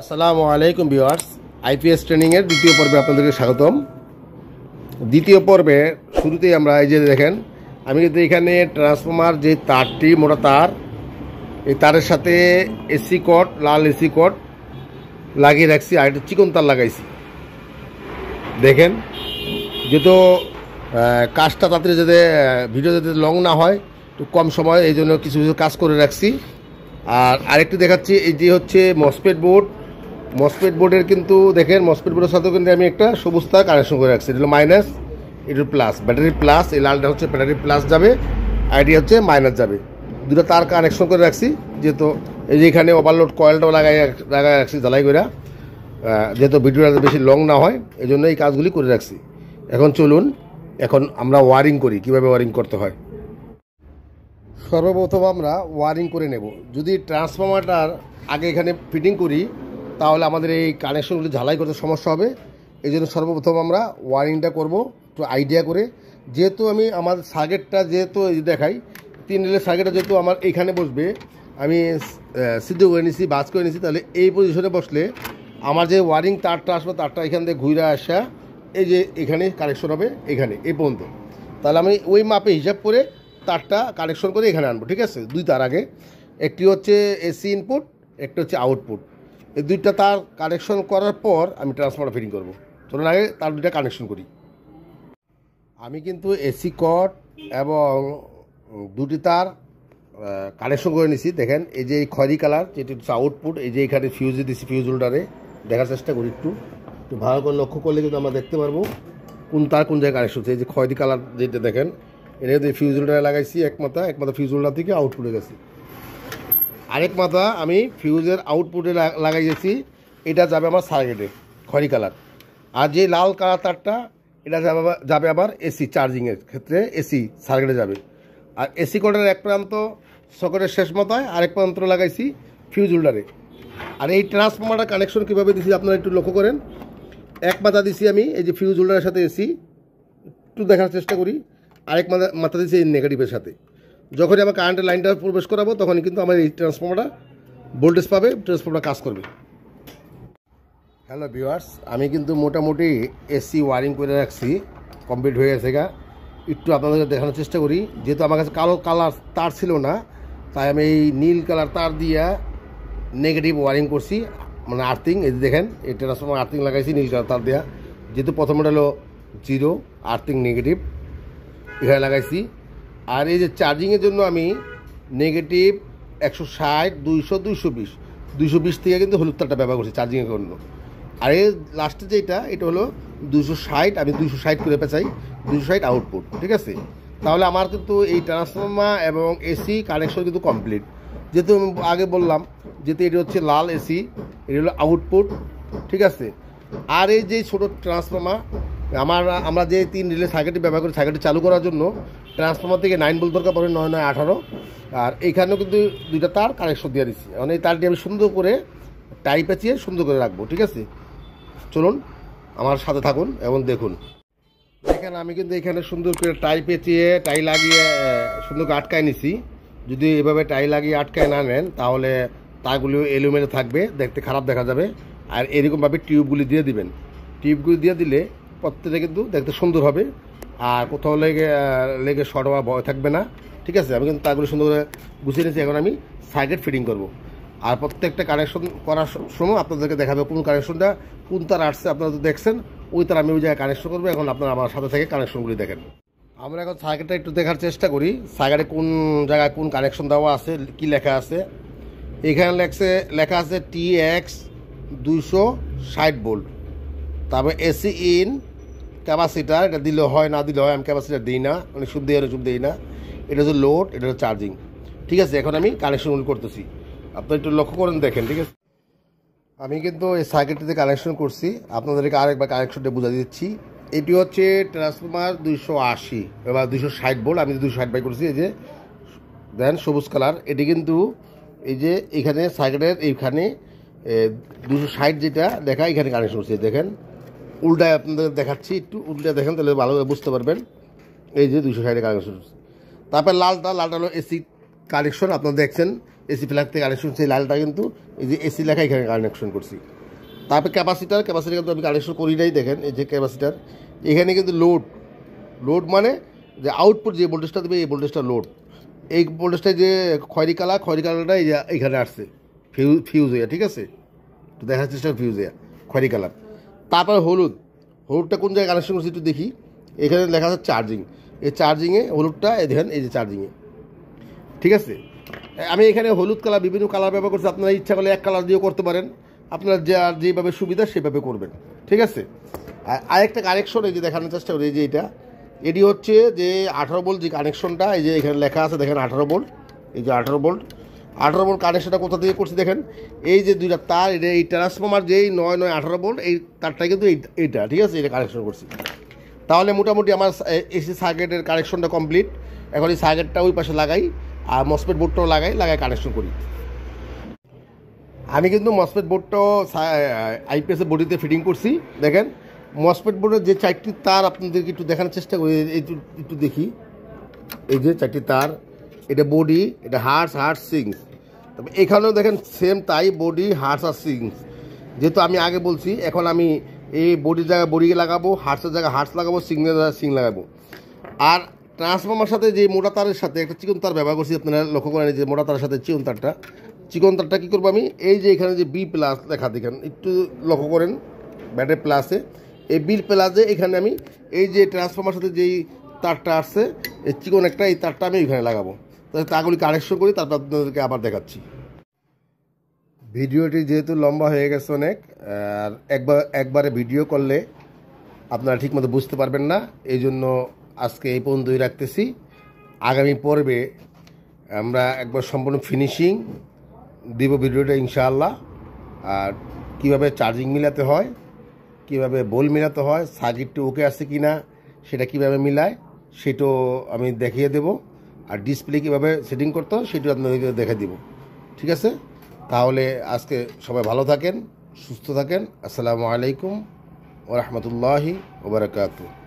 আসসালামু আলাইকুম viewers, IPS ট্রেনিংয়ের দ্বিতীয় পর্বে আপনাদেরকে স্বাগতম। দ্বিতীয় পর্বে শুরুতেই আমরা এই যে দেখেন, আমি কিন্তু এখানে ট্রান্সফর্মার যে তারটি মোটা তার, এই তারের সাথে এসি কট, লাল এসি কট লাগিয়ে রাখছি, আর একটা চিকন তার লাগাইছি। দেখেন, যেহেতু কাজটা তাড়াতাড়ি যাতে ভিডিও যাতে লং না হয়, একটু কম সময়, এই জন্য কিছু কিছু কাজ করে রাখছি। আর আরেকটু দেখাচ্ছি, এই যে হচ্ছে মসফেট বোর্ড। মসফেট বোর্ডের কিন্তু দেখেন, মসফেট বোর্ডের সাথেও কিন্তু আমি একটা সবুজ তার কানেকশন করে রাখছি। এটা হলো মাইনাস, এটা প্লাস, ব্যাটারি প্লাস, এই লালটা হচ্ছে ব্যাটারি প্লাস যাবে, আর এটি হচ্ছে মাইনাস যাবে। দুটো তার কানেকশন করে রাখছি, যেহেতু এই যে এখানে ওভারলোড কয়েলটাও লাগাই রাখছি জ্বালাই করে, যেহেতু ভিডিওটা বেশি লং না হয়, এই জন্য এই কাজগুলি করে রাখছি। এখন চলুন, এখন আমরা ওয়ারিং করি, কীভাবে ওয়ারিং করতে হয়। সর্বপ্রথম আমরা ওয়ারিং করে নেব। যদি ট্রান্সফর্মারটার আগে এখানে ফিটিং করি, তাহলে আমাদের এই কানেকশনগুলি ঝালাই করতে সমস্যা হবে। এই জন্য সর্বপ্রথম আমরা ওয়ারিংটা করব একটু আইডিয়া করে। যেহেতু আমি আমার সার্কিটটা যেহেতু দেখাই, 3 রিলের সার্কিটটা যেহেতু আমার এইখানে বসবে, আমি সিদ্ধ করে নিছি, বাজ করে নিছি, তাহলে এই পজিশনে বসলে আমার যে ওয়ারিং তারটা আসবে, তারটা এখান থেকে ঘুরে আসা, এই যে এখানে কানেকশন হবে, এখানে এই পর্যন্ত। তাহলে আমি ওই মাপে হিসাব করে তারটা কানেকশন করে এখানে আনবো, ঠিক আছে। 2 তার আগে, একটি হচ্ছে এসি ইনপুট, একটা হচ্ছে আউটপুট। এই 2টা তার কানেকশন করার পর আমি ট্রান্সফর্মার ফিটিং করবো। চলুন আগে তার 2টা কানেকশন করি। আমি কিন্তু এসি কট এবং 2টি তার কানেকশন করে নিছি। দেখেন, এই যে এই খয়েরি কালার যেটি হচ্ছে আউটপুট, এই যে এখানে ফিউজে দিচ্ছি, ফিউজ হোল্ডারে দেখার চেষ্টা করি। একটু ভালো করে লক্ষ্য করলে কিন্তু আমরা দেখতে পারবো কোন তার কোন জায়গায় কানেকশন হচ্ছে। এই যে খয়েরি কালার যেটা দেখেন, এটা কিন্তু ফিউজ হোল্ডারে লাগাইছি এক মাথা ফিউজ হোল্ডার থেকে আউটপুটে গেছি, আরেক মাথা আমি ফিউজের আউটপুটে লাগাইছি। এটা যাবে আমার সার্কিটে, খয়েরি কালার। আর যে লাল কালার তারটা, এটা যাবে আবার এসি চার্জিংয়ের ক্ষেত্রে, এসি সার্কিটে যাবে। আর এসি কোডের এক প্রান্ত সকেটের শেষ মাথায়, আরেক প্রান্ত লাগাইছি ফিউজ হোল্ডারে। আর এই ট্রান্সফর্মারটা কানেকশন কীভাবে দিছি আপনারা একটু লক্ষ্য করেন। এক মাথা দিছি আমি এই যে ফিউজ হোল্ডারের সাথে এসি, একটু দেখার চেষ্টা করি। আরেক মাথা দিছি এই নেগেটিভের সাথে। যখনই আমার কারেন্টের লাইনটা প্রবেশ করাবো, তখনই কিন্তু আমার এই ট্রান্সফর্মারটা ভোল্টেজ পাবে, ট্রান্সফর্মারটা কাজ করবে। হ্যালো ভিউয়ার্স, আমি কিন্তু মোটামুটি এসি ওয়ারিং করে রাখছি, কমপ্লিট হয়ে গেছে গা। একটু আপনাদেরকে দেখানোর চেষ্টা করি। যেহেতু আমার কাছে কালো কালার তার ছিল না, তাই আমি এই নীল কালার তার দিয়ে নেগেটিভ ওয়ারিং করছি, মানে আর্থিং। এই যে দেখেন, এই ট্রান্সফর্মার আর্থিং লাগাইছি নীল কালার তার দেওয়া। যেহেতু প্রথমটা হলো 0, আর্থিং নেগেটিভ এখানে লাগাইছি। আর এই যে চার্জিংয়ের জন্য আমি নেগেটিভ 160, 200, 220 থেকে কিন্তু হলুদ তারটা ব্যবহার করছি চার্জিংয়ের জন্য। আর এই লাস্টে যেটা, এটা হলো 260, আমি 260 করে পেঁচাই, 260 আউটপুট, ঠিক আছে। তাহলে আমার কিন্তু এই ট্রান্সফর্মার এবং এসি কানেকশন কিন্তু কমপ্লিট। যেহেতু আমি আগে বললাম, যেহেতু এটা হচ্ছে লাল এসি, এটা হলো আউটপুট, ঠিক আছে। আর এই যে ছোটো ট্রান্সফর্মার, আমরা যে 3 রিলে সার্কিটটি ব্যবহার করি, সার্কিটটি চালু করার জন্য ট্রান্সফর্মার থেকে 9 ভোল্ট দরকার পড়ে, 9, 9, 18। আর এইখানেও কিন্তু 2টা তার কানেকশন দিয়ে দিচ্ছি। মানে এই তারটি আমি সুন্দর করে টাই পেঁচিয়ে সুন্দর করে রাখবো, ঠিক আছে। চলুন আমার সাথে থাকুন এবং দেখুন। দেখেন, আমি কিন্তু এখানে সুন্দর করে টাই পেঁচিয়ে, টাই লাগিয়ে সুন্দর করে আটকায় নিছি। যদি এভাবে টাই লাগিয়ে আটকায় না নেন, তাহলে তারগুলি এলোমেলো থাকবে, দেখতে খারাপ দেখা যাবে। আর এরকমভাবে টিউবগুলি দিয়ে দিবেন। টিউবগুলি দিয়ে দিলে প্রত্যেকটা কিন্তু দেখতে সুন্দর হবে, আর কোথাও লেগে শর্ট হওয়ার ভয় থাকবে না, ঠিক আছে। আমি কিন্তু তারগুলি সুন্দর করে গুছিয়ে নিয়েছি। এখন আমি সার্কিট ফিটিং করব। আর প্রত্যেকটা কানেকশন করার সময় আপনাদেরকে দেখাবে কোন কানেকশনটা কোন তার আসছে। আপনারা তো দেখছেন, ওই তার আমি ওই জায়গায় কানেকশন করবো। এখন আপনারা আমার সাথে থেকে কানেকশনগুলি দেখেন। আমরা এখন সার্কিটটা একটু দেখার চেষ্টা করি, সার্কিটে কোন জায়গায় কোন কানেকশন দেওয়া আছে, কি লেখা আছে। এখানে লেখা আছে TX 260 ভোল্ট। তারপর এসি ইন ক্যাপাসিটার, এটা দিলে হয় না দিলে হয়, আমি ক্যাপাসিটার দিই না, অনেক সুখ দিয়ে চুপ দিই না। এটা হচ্ছে লোড, এটা হচ্ছে চার্জিং, ঠিক আছে। এখন আমি কানেকশনগুলো করতেছি, আপনারা একটু লক্ষ্য করেন, দেখেন, ঠিক আছে। আমি কিন্তু এই সার্কিটটিতে কানেকশন করছি, আপনাদেরকে আরেকবার কানেকশনটা বুঝা দিচ্ছি। এটি হচ্ছে ট্রান্সফর্মার 280 বা 260 ভোল্ট, আমি 260 বাই করছি। এই যে দেন সবুজ কালার, এটি কিন্তু এই যে এখানে সার্কিটের এইখানে 260 যেটা লেখা, এখানে কানেকশন করছি। দেখেন, উল্টায় আপনাদের দেখাচ্ছি, একটু উল্টা দেখেন, তাহলে ভালোভাবে বুঝতে পারবেন। এই যে 260 কানেকশন। তারপর লালটা হলো এসি কানেকশন, আপনারা দেখছেন এসি ফ্ল্যাগ থেকে কানেকশন, সেই লালটা কিন্তু এই যে এসি লেখা এখানে কানেকশন করছি। তারপরে ক্যাপাসিটার কিন্তু আমি কানেকশন করি নাই, দেখেন এই যে ক্যাপাসিটার এখানে কিন্তু লোড মানে যে আউটপুট যে ভোল্টেজটা দেবে এই ভোল্টেজটা লোড। এই ভোল্টেজটা যে খয়েরি কালারটা এই যে এখানে আসছে ফিউজ হইয়া, ঠিক আছে, তো দেখার চেষ্টা ফিউজ হইয়া খয়েরি কালার। তারপর হলুদটা কোন জায়গায় কানেকশন করছি একটু দেখি, এখানে লেখা আছে চার্জিং, এই চার্জিংয়ে হলুদটা এই দেখেন এই যে চার্জিংয়ে, ঠিক আছে। আমি এখানে হলুদ কালার বিভিন্ন কালার ব্যবহার করছি, আপনারা ইচ্ছা করলে এক কালার দিয়েও করতে পারেন, আপনার যেভাবে সুবিধা সেভাবে করবেন, ঠিক আছে। আরেকটা কানেকশন এই যে দেখানোর চেষ্টা করি, এই যে এটি হচ্ছে যে 18 ভোল্ট যে কানেকশনটা, এই যে এখানে লেখা আছে দেখেন 18 ভোল্ট, এই যে 18 ভোল্ট কানেকশনটা কোথা থেকে করছি দেখেন, এই যে দুইটা তার, এটা এই ট্রান্সফর্মার যেই 9 18 ভোল্ট এই তারটা কিন্তু এইটা, ঠিক আছে, এটা কানেকশন করছি। তাহলে মোটামুটি আমার এসি সার্কিটের কানেকশনটা কমপ্লিট। এখন এই সার্কিটটা ওই পাশে লাগাই আর মসফেট বোর্ডটাও লাগাই কানেকশন করি। আমি কিন্তু মসফেট বোর্ডটাও আইপিএসের বডিতে ফিটিং করছি। দেখেন মসফেট বোর্ডের যে 4টি তার আপনাদেরকে একটু দেখানোর চেষ্টা করি, একটু দেখি, এই যে 4টি তার, এটা বডি, এটা হার্টস সিংস। তবে এখানেও দেখেন সেম তাই, বডি হার্টস আর সিংস। যেহেতু আমি আগে বলছি, এখন আমি এই বডির জায়গায় বডি লাগাবো, হার্টসের জায়গায় হার্টস লাগাবো, সিংয়ের জায়গায় সিং লাগাবো। আর ট্রান্সফর্মার সাথে যে মোটা তারের সাথে একটা চিকন তার ব্যবহার করছি, আপনারা লক্ষ্য করেন যে মোটা তারের সাথে চিকন তারটা কী করবো আমি, এই যে এখানে যে বি প্লাস লেখা দেখেন একটু লক্ষ্য করেন ব্যাটারি প্লাসে, এই বি প্লাসে এখানে আমি এই যে ট্রান্সফর্মার সাথে যেই তারটা আসছে এই চিকন একটা, এই তারটা আমি এখানে লাগাবো। তাহলে তারগুলি কানেকশন করি, তারপর আপনাদেরকে আবার দেখাচ্ছি। ভিডিওটি যেহেতু লম্বা হয়ে গেছে অনেক, আর একবারে ভিডিও করলে আপনারা ঠিকমতো বুঝতে পারবেন না, এই জন্য আজকে এই পর্যন্তই রাখতেছি। আগামী পর্বে আমরা একবার সম্পূর্ণ ফিনিশিং দিব ভিডিওটা ইনশাআল্লাহ। আর কিভাবে চার্জিং মিলাতে হয়, কিভাবে বোল মিলাতে হয়, সার্কিটটি ওকে আছে কি না সেটা কিভাবে মিলায় সেটাও আমি দেখিয়ে দেব। আর ডিসপ্লে কীভাবে সেটিং করতে হয় সেটাও আপনাদেরকে দেখে দিব, ঠিক আছে। তাহলে আজকে সবাই ভালো থাকেন, সুস্থ থাকেন। আসসালামু আলাইকুম ওয়া রাহমাতুল্লাহি ওয়া বারাকাতুহু।